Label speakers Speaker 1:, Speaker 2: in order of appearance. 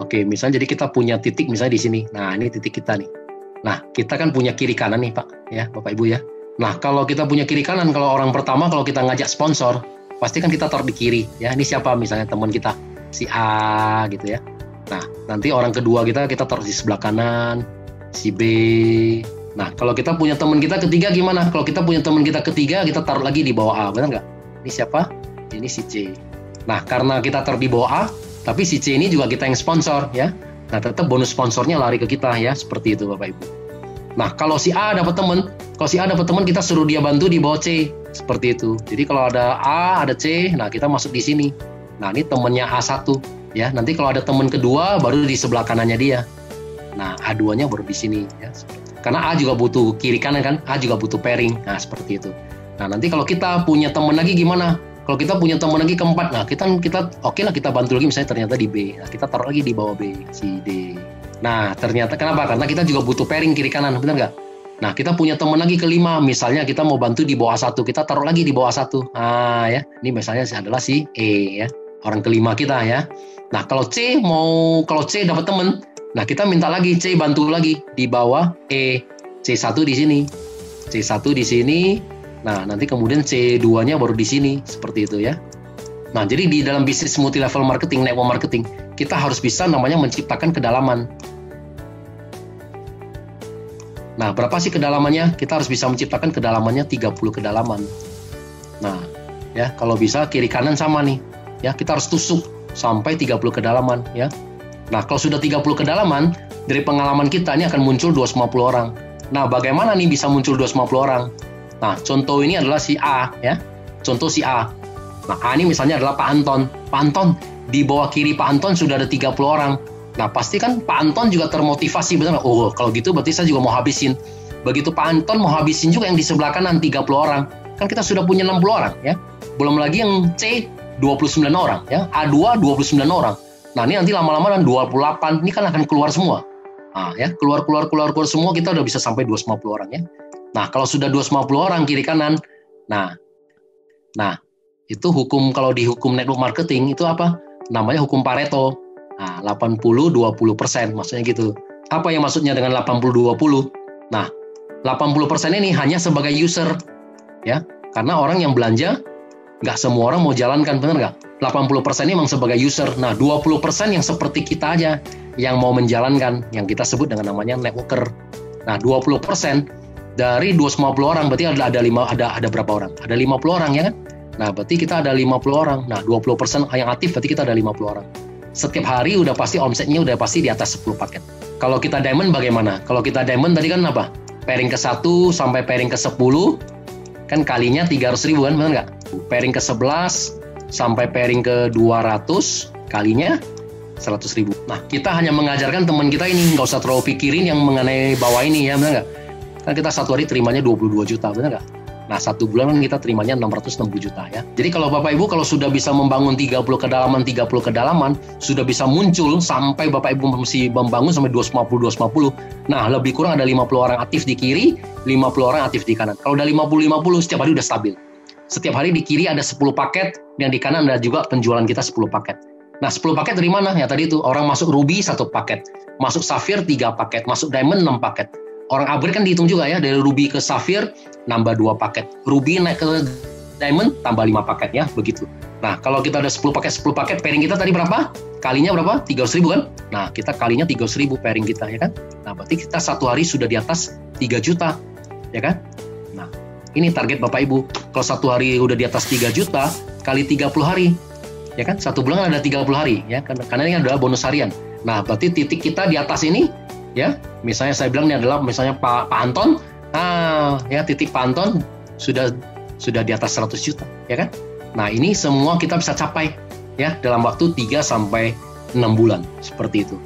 Speaker 1: Oke, misalnya jadi kita punya titik misalnya di sini. Nah, ini titik kita nih. Nah, kita kan punya kiri kanan nih, Pak, ya, Bapak Ibu ya. Nah, kalau kita punya kiri kanan, kalau orang pertama kalau kita ngajak sponsor, pasti kan kita taruh di kiri, ya. Ini siapa misalnya teman kita, si A gitu ya. Nah, nanti orang kedua kita taruh di sebelah kanan, si B. Nah, kalau kita punya teman kita ketiga gimana? Kalau kita punya teman kita ketiga, kita taruh lagi di bawah A, benar nggak? Ini siapa? Ini si C. Nah, karena kita taruh di bawah A, tapi si C ini juga kita yang sponsor, ya. Nah, tetap bonus sponsornya lari ke kita, ya. Seperti itu, Bapak Ibu. Nah, kalau si A dapat teman, kita suruh dia bantu di bawah C. Seperti itu. Jadi kalau ada A, ada C, nah kita masuk di sini. Nah, ini temannya A1, ya. Nanti kalau ada teman kedua, baru di sebelah kanannya dia. Nah, A2-nya baru di sini, ya. Karena A juga butuh kiri kanan kan, A juga butuh pairing. Nah, seperti itu. Nah, nanti kalau kita punya teman lagi gimana? Kalau kita punya teman lagi keempat, nah kita oke lah kita bantu lagi misalnya ternyata di B. Nah, kita taruh lagi di bawah B, si D. Nah, ternyata kenapa? Karena kita juga butuh pairing kiri kanan, benar nggak? Nah, kita punya teman lagi kelima, misalnya kita mau bantu di bawah A1, kita taruh lagi di bawah A1. Nah, ya. Ini misalnya adalah si E, ya. Orang kelima kita, ya. Nah, kalau C dapat teman, nah kita minta lagi C bantu lagi di bawah E. C1 di sini. C1 di sini. Nah, nanti kemudian C2-nya baru di sini, seperti itu ya. Nah, jadi di dalam bisnis multi-level marketing, network marketing, kita harus bisa namanya menciptakan kedalaman. Nah, berapa sih kedalamannya? Kita harus bisa menciptakan kedalamannya 30 kedalaman. Nah, ya, kalau bisa kiri kanan sama nih. Ya, kita harus tusuk sampai 30 kedalaman, ya. Nah, kalau sudah 30 kedalaman, dari pengalaman kita ini akan muncul 250 orang. Nah, bagaimana nih bisa muncul 250 orang? Nah, contoh ini adalah si A, ya. Contoh si A. Nah, A ini misalnya adalah Pak Anton. Pak Anton, di bawah kiri Pak Anton sudah ada 30 orang. Nah, pasti kan Pak Anton juga termotivasi, benar nggak? Oh, kalau gitu berarti saya juga mau habisin. Begitu Pak Anton mau habisin juga yang di sebelah kanan 30 orang. Kan kita sudah punya 60 orang, ya. Belum lagi yang C, 29 orang, ya. A2, 29 orang. Nah, ini nanti lama-lama 28, ini kan akan keluar semua. Nah, ya, keluar semua, kita udah bisa sampai 250 orang, ya. Nah, kalau sudah 250 orang kiri kanan, nah, itu hukum, kalau di hukum network marketing itu apa? Namanya hukum Pareto. Nah, 80-20%, maksudnya gitu. Apa yang maksudnya dengan 80-20? Nah, 80% ini hanya sebagai user, ya, karena orang yang belanja, nggak semua orang mau jalankan, benar nggak? 80% ini memang sebagai user. Nah, 20% yang seperti kita aja, yang mau menjalankan, yang kita sebut dengan namanya networker. Nah, 20% dari 250 orang, berarti ada berapa orang? Ada 50 orang, ya kan? Nah, berarti kita ada 50 orang. Nah, 20% yang aktif, berarti kita ada 50 orang. Setiap hari udah pasti omsetnya udah pasti di atas 10 paket. Kalau kita diamond bagaimana? Kalau kita diamond tadi kan apa? Pairing ke 1 sampai pairing ke 10, kan kalinya 300.000 kan, benar nggak? Pairing ke 11 sampai pairing ke 200, kalinya 100.000. Nah, kita hanya mengajarkan teman kita ini, nggak usah terlalu pikirin yang mengenai bawah ini, ya, benar nggak? Kan kita satu hari terimanya 22 juta, benar nggak? Nah, satu bulan kan kita terimanya 660 juta, ya. Jadi kalau Bapak Ibu kalau sudah bisa membangun 30 kedalaman, sudah bisa muncul sampai Bapak Ibu mesti membangun sampai 250. Nah, lebih kurang ada 50 orang aktif di kiri, 50 orang aktif di kanan. Kalau udah 50 setiap hari udah stabil. Setiap hari di kiri ada 10 paket, yang di kanan ada juga penjualan kita 10 paket. Nah, 10 paket dari mana? Ya tadi itu, orang masuk Ruby 1 paket, masuk Sapphire 3 paket, masuk Diamond 6 paket. Orang upgrade kan dihitung juga ya, dari Ruby ke Sapphire nambah 2 paket. Ruby naik ke Diamond tambah 5 paket, ya, begitu. Nah, kalau kita ada 10 paket, pairing kita tadi berapa? Kalinya berapa? 300.000 kan? Nah, kita kalinya 300.000 pairing kita, ya kan? Nah, berarti kita satu hari sudah di atas 3 juta, ya kan? Nah, ini target Bapak Ibu. Kalau satu hari udah di atas 3 juta, kali 30 hari, ya kan? Satu bulan ada 30 hari, ya, karena ini adalah bonus harian. Nah, berarti titik kita di atas ini, ya, misalnya saya bilang ini adalah misalnya Pak Anton, nah, ya, titik Pak Anton sudah di atas 100 juta, ya kan? Nah, ini semua kita bisa capai, ya, dalam waktu 3 sampai 6 bulan, seperti itu.